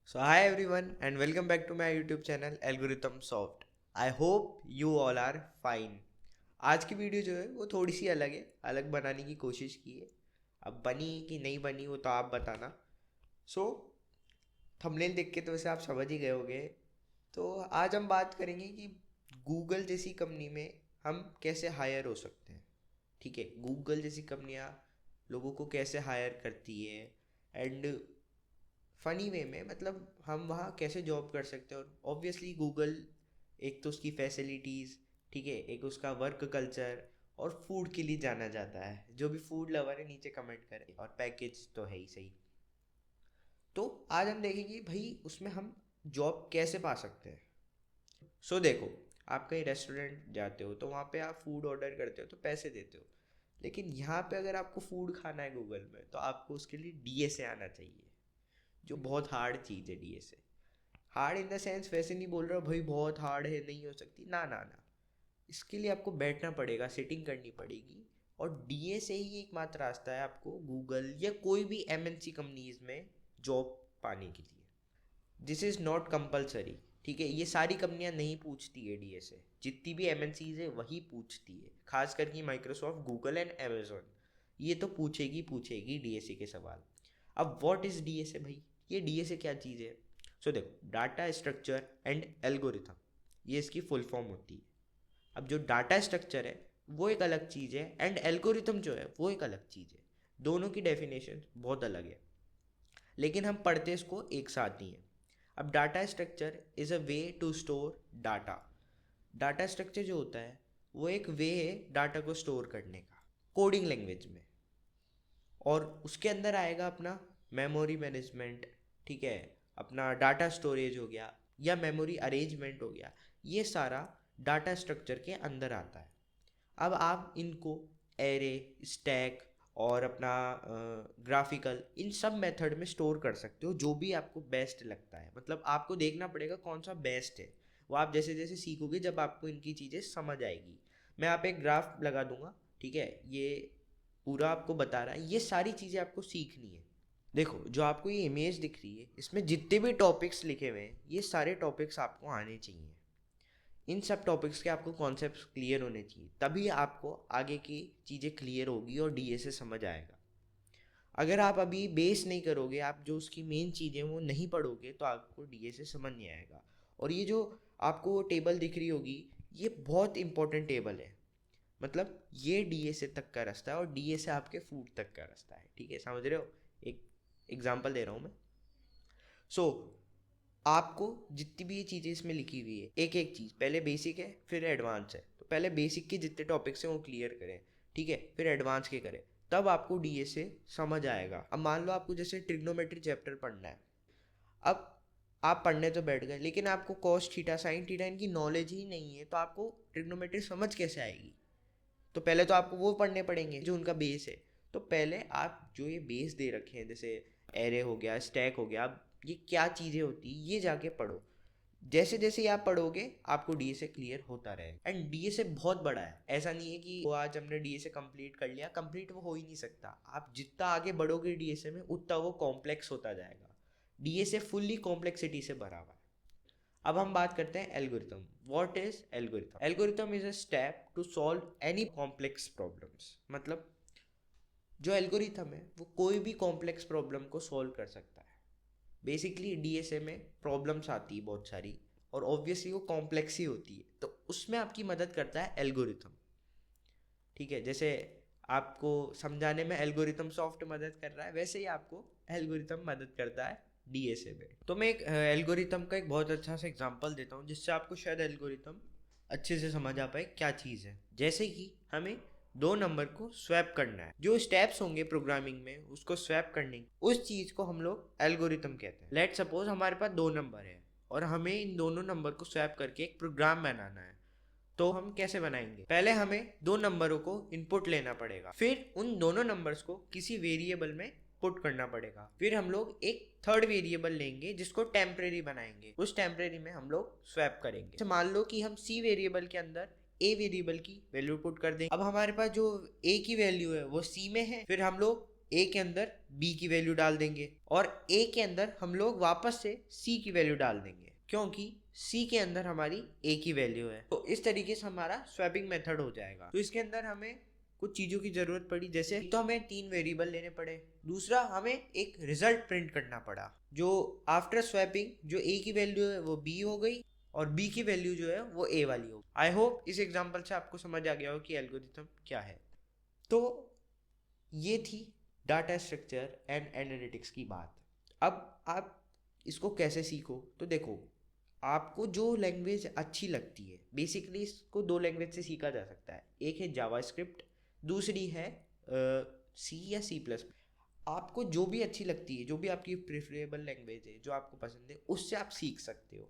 So hi everyone and welcome back to my YouTube channel Algorithm Soft. I hope you all are fine. आज की video जो है वो थोड़ी सी अलग है, अलग बनाने की कोशिश की है. अब बनी कि नहीं बनी वो तो आप बताना. सो थंबनेल देख के तो वैसे आप समझ ही गए होंगे. तो आज हम बात करेंगे कि गूगल जैसी कंपनी में हम कैसे हायर हो सकते हैं. ठीक है, गूगल जैसी कंपनियाँ लोगों को कैसे हायर करती है एंड फ़नी वे में, मतलब हम वहाँ कैसे जॉब कर सकते हैं. और ऑब्वियसली गूगल, एक तो उसकी फैसिलिटीज़, ठीक है, एक उसका वर्क कल्चर और फूड के लिए जाना जाता है. जो भी फूड लवर है नीचे कमेंट करें, और पैकेज तो है ही सही. तो आज हम देखेंगे भाई उसमें हम जॉब कैसे पा सकते हैं. देखो, आप कहीं रेस्टोरेंट जाते हो तो वहाँ पे आप फूड ऑर्डर करते हो तो पैसे देते हो. लेकिन यहाँ पे अगर आपको फूड खाना है गूगल में तो आपको उसके लिए डीएसए आना चाहिए, जो बहुत हार्ड चीज़ है. DSA hard in the sense वैसे नहीं बोल रहा भाई बहुत हार्ड है नहीं हो सकती, ना ना ना. इसके लिए आपको बैठना पड़ेगा, सेटिंग करनी पड़ेगी. और डीए से ही एकमात्र रास्ता है आपको गूगल या कोई भी एमएनसी कंपनीज में जॉब पाने के लिए. This is not compulsory. ठीक है, ये सारी कंपनियां नहीं पूछती है डीए से. जितनी भी एमएनसीज है वही पूछती है, खास करके माइक्रोसॉफ्ट, गूगल एंड अमेजोन. ये तो पूछेगी पूछेगी डीएसए के सवाल. अब व्हाट इज़ डीएसए भाई, ये डीएसए क्या चीज़ है. देखो, डाटा स्ट्रक्चर एंड एल्गोरिथम, ये इसकी फुल फॉर्म होती है. अब जो डाटा स्ट्रक्चर है वो एक अलग चीज़ है एंड एल्गोरिथम जो है वो एक अलग चीज़ है. दोनों की डेफिनेशन बहुत अलग है, लेकिन हम पढ़ते इसको एक साथ ही हैं. अब data structure is a way to store data. Data structure जो होता है वो एक वे है डाटा को स्टोर करने का, कोडिंग लैंग्वेज में. और उसके अंदर आएगा अपना मेमोरी मैनेजमेंट, ठीक है, अपना डाटा स्टोरेज हो गया या मेमोरी अरेंजमेंट हो गया. ये सारा डाटा स्ट्रक्चर के अंदर आता है. अब आप इनको एरे, स्टैक और अपना ग्राफिकल, इन सब मेथड में स्टोर कर सकते हो, जो भी आपको बेस्ट लगता है. मतलब आपको देखना पड़ेगा कौन सा बेस्ट है. वो आप जैसे जैसे सीखोगे जब आपको इनकी चीज़ें समझ आएगी. मैं यहाँ पे एक ग्राफ लगा दूंगा, ठीक है, ये पूरा आपको बता रहा है. ये सारी चीज़ें आपको सीखनी है. देखो, जो आपको ये इमेज दिख रही है इसमें जितने भी टॉपिक्स लिखे हुए हैं ये सारे टॉपिक्स आपको आने चाहिए. इन सब टॉपिक्स के आपको कॉन्सेप्ट्स क्लियर होने चाहिए, तभी आपको आगे की चीज़ें क्लियर होगी और डीए से समझ आएगा. अगर आप अभी बेस नहीं करोगे, आप जो उसकी मेन चीज़ें वो नहीं पढ़ोगे तो आपको डीए से समझ नहीं आएगा. और ये जो आपको टेबल दिख रही होगी ये बहुत इंपॉर्टेंट टेबल है. मतलब ये डीए से तक का रास्ता है और डीए से आपके फूड तक का रास्ता है. ठीक है, समझ रहे हो. एक एग्जांपल दे रहा हूँ मैं. सो आपको जितनी भी ये चीज़ें इसमें लिखी हुई है, एक एक चीज़, पहले बेसिक है फिर एडवांस है, तो पहले बेसिक के जितने टॉपिक्स हैं वो क्लियर करें, ठीक है, फिर एडवांस के करें, तब आपको डीए से समझ आएगा. अब मान लो आपको जैसे ट्रिग्नोमेट्री चैप्टर पढ़ना है. अब आप पढ़ने तो बैठ गए लेकिन आपको कॉस थीटा साइन थीटा इनकी नॉलेज ही नहीं है, तो आपको ट्रिग्नोमेट्री समझ कैसे आएगी. तो पहले तो आपको वो पढ़ने पड़ेंगे जो उनका बेस है. तो पहले आप जो ये बेस दे रखे हैं जैसे एरे हो गया, स्टैक हो गया, अब ये क्या चीज़ें होती है ये जाके पढ़ो. जैसे जैसे ही आप पढ़ोगे आपको डीएसए क्लियर होता रहेगा. एंड डीएसए बहुत बड़ा है, ऐसा नहीं है कि वो आज हमने डीएसए कंप्लीट कर लिया, कंप्लीट वो हो ही नहीं सकता. आप जितना आगे बढ़ोगे डीएसए में उतना वो कॉम्प्लेक्स होता जाएगा. डीएसए फुल्ली कॉम्प्लेक्सिटी से भरा हुआ है. अब हम बात करते हैं algorithm. What is algorithm. Algorithm is a step to solve any complex problems. मतलब जो एल्गोरिथम है वो कोई भी कॉम्प्लेक्स प्रॉब्लम को सॉल्व कर सकता है. बेसिकली डीएसए में प्रॉब्लम्स आती है बहुत सारी, और ऑब्वियसली वो कॉम्प्लेक्स ही होती है, तो उसमें आपकी मदद करता है एल्गोरिथम. ठीक है, जैसे आपको समझाने में एल्गोरिथम सॉफ्ट मदद कर रहा है, वैसे ही आपको एल्गोरिथम मदद करता है डीएसए में. तो मैं एक एल्गोरिथम का एक बहुत अच्छा सा एग्जांपल देता हूँ जिससे आपको शायद एल्गोरिथम अच्छे से समझ आ पाए क्या चीज़ है. जैसे कि हमें दो नंबर को स्वैप करना है, जो स्टेप्स होंगे प्रोग्रामिंग में उसको स्वैप करने की, उस चीज़ को हम लोग एल्गोरिथम कहते हैं. लेट सपोज हमारे पास दो नंबर है और हमें इन दोनों नंबर को स्वैप करके एक प्रोग्राम बनाना है. तो हम कैसे बनाएंगे, पहले हमें दो नंबरों को इनपुट लेना पड़ेगा, फिर उन दोनों नंबर्स को किसी वेरिएबल में पुट करना पड़ेगा, फिर हम लोग एक थर्ड वेरिएबल लेंगे जिसको टेम्परेरी बनाएंगे, उस टेम्परेरी में हम लोग स्वैप करेंगे. मान लो कि हम सी वेरिएबल के अंदर ए वेरिएबल की वैल्यू पुट कर देंगे. अब हमारे पास जो ए की वैल्यू है वो सी में है, फिर हम लोग ए के अंदर बी की वैल्यू डाल देंगे और ए के अंदर हम लोग वापस से सी की वैल्यू डाल देंगे, क्योंकि सी के अंदर हमारी ए की वैल्यू है। तो इस तरीके से हमारा स्वैपिंग मेथड हो जाएगा। तो इसके अंदर हमें कुछ चीज़ों की ज़रूरत पड़ी, जैसे तो हमें 3 वेरिएबल लेने पड़े, दूसरा हमें एक रिजल्ट प्रिंट करना पड़ा जो आफ्टर स्वैपिंग जो ए की वैल्यू है वो बी हो गई और बी की वैल्यू जो है वो ए वाली हो। आई होप इस एग्जांपल से आपको समझ आ गया हो कि एल्गोरिथम क्या है। तो ये थी डाटा स्ट्रक्चर एंड एनालिटिक्स की बात। अब आप इसको कैसे सीखो, तो देखो आपको जो लैंग्वेज अच्छी लगती है, बेसिकली इसको 2 लैंग्वेज से सीखा जा सकता है। एक है जावास्क्रिप्ट, दूसरी है सी या सी प्लस। आपको जो भी अच्छी लगती है, जो भी आपकी प्रेफरेबल लैंग्वेज है, जो आपको पसंद है, उससे आप सीख सकते हो।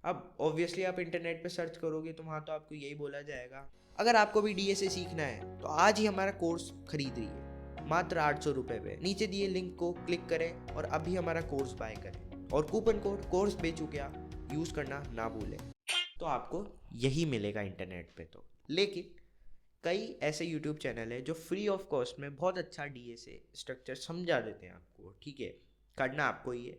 अब ऑब्वियसली आप इंटरनेट पे सर्च करोगे तो वहाँ तो आपको यही बोला जाएगा। अगर आपको भी डीएसए सीखना है तो आज ही हमारा कोर्स खरीद रही मात्र 800 रुपये पे। नीचे दिए लिंक को क्लिक करें और अभी हमारा कोर्स बाय करें और कूपन कोड कोर्स बेचू क्या यूज़ करना ना भूलें। तो आपको यही मिलेगा इंटरनेट पे। तो लेकिन कई ऐसे यूट्यूब चैनल है जो फ्री ऑफ कॉस्ट में बहुत अच्छा डीएसए स्ट्रक्चर समझा देते हैं आपको। ठीक है, करना आपको ही है,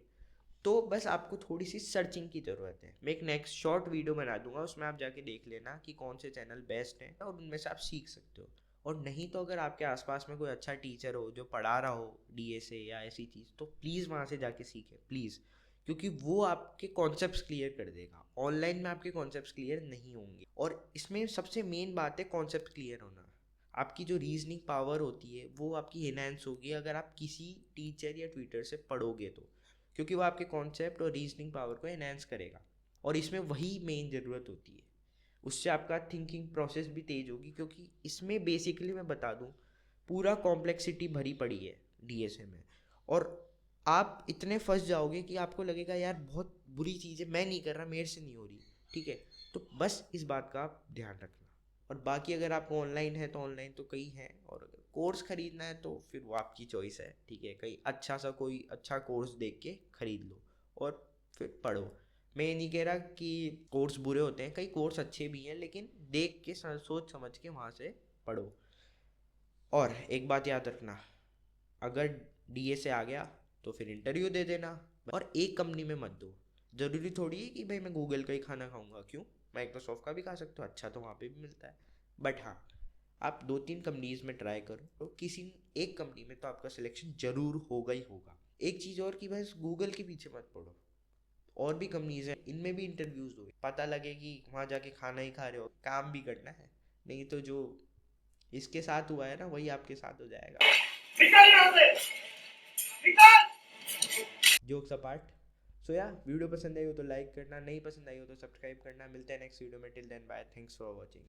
तो बस आपको थोड़ी सी सर्चिंग की ज़रूरत है। मैं एक नेक्स्ट शॉर्ट वीडियो बना दूंगा, उसमें आप जाके देख लेना कि कौन से चैनल बेस्ट हैं और उनमें से आप सीख सकते हो। और नहीं तो अगर आपके आसपास में कोई अच्छा टीचर हो जो पढ़ा रहा हो डीएसए या ऐसी चीज़, तो प्लीज़ वहाँ से जाके सीखें प्लीज़, क्योंकि वो आपके कॉन्सेप्ट्स क्लियर कर देगा। ऑनलाइन में आपके कॉन्सेप्ट्स क्लियर नहीं होंगे और इसमें सबसे मेन बात है कॉन्सेप्ट क्लियर होना। आपकी जो रीजनिंग पावर होती है वो आपकी इनहेंस होगी अगर आप किसी टीचर या ट्विटर से पढ़ोगे तो, क्योंकि वो आपके कॉन्सेप्ट और रीजनिंग पावर को एनहेंस करेगा और इसमें वही मेन ज़रूरत होती है। उससे आपका थिंकिंग प्रोसेस भी तेज होगी, क्योंकि इसमें बेसिकली मैं बता दूं पूरा कॉम्प्लेक्सिटी भरी पड़ी है डीएसए में। और आप इतने फंस जाओगे कि आपको लगेगा यार बहुत बुरी चीज़ है, मैं नहीं कर रहा, मेरे से नहीं हो रही। ठीक है, तो बस इस बात का आप ध्यान रखना। और बाकी अगर आपको ऑनलाइन है तो ऑनलाइन तो कई हैं, और अगर कोर्स ख़रीदना है तो फिर वो आपकी चॉइस है। ठीक है, कहीं अच्छा सा कोई अच्छा कोर्स देख के ख़रीद लो और फिर पढ़ो। मैं ये नहीं कह रहा कि कोर्स बुरे होते हैं, कई कोर्स अच्छे भी हैं, लेकिन देख के सोच समझ के वहाँ से पढ़ो। और एक बात याद रखना, अगर डीए से आ गया तो फिर इंटरव्यू दे देना और एक कंपनी में मत दो। ज़रूरी थोड़ी है कि भाई मैं गूगल का ही खाना खाऊंगा, क्यों, माइक्रोसॉफ्ट का भी खा सकते हो, अच्छा तो वहाँ पे भी मिलता है। बट हाँ, आप 2-3 कंपनीज में ट्राई करो, तो किसी एक कंपनी में तो आपका सिलेक्शन जरूर होगा ही होगा। एक चीज़ और कि बस गूगल के पीछे मत पड़ो, और भी कंपनीज हैं, इनमें भी इंटरव्यूज दो, पता लगे कि वहाँ जाके खाना ही खा रहे हो, काम भी करना है। नहीं तो जो इसके साथ हुआ है ना वही आपके साथ हो जाएगा। निकल यहाँ से, निकल। Jokes apart. सो या वीडियो पसंद आई हो तो लाइक करना, नहीं पसंद आई हो तो सब्सक्राइब करना। मिलते हैं नेक्स्ट वीडियो में, till then bye, thanks for watching.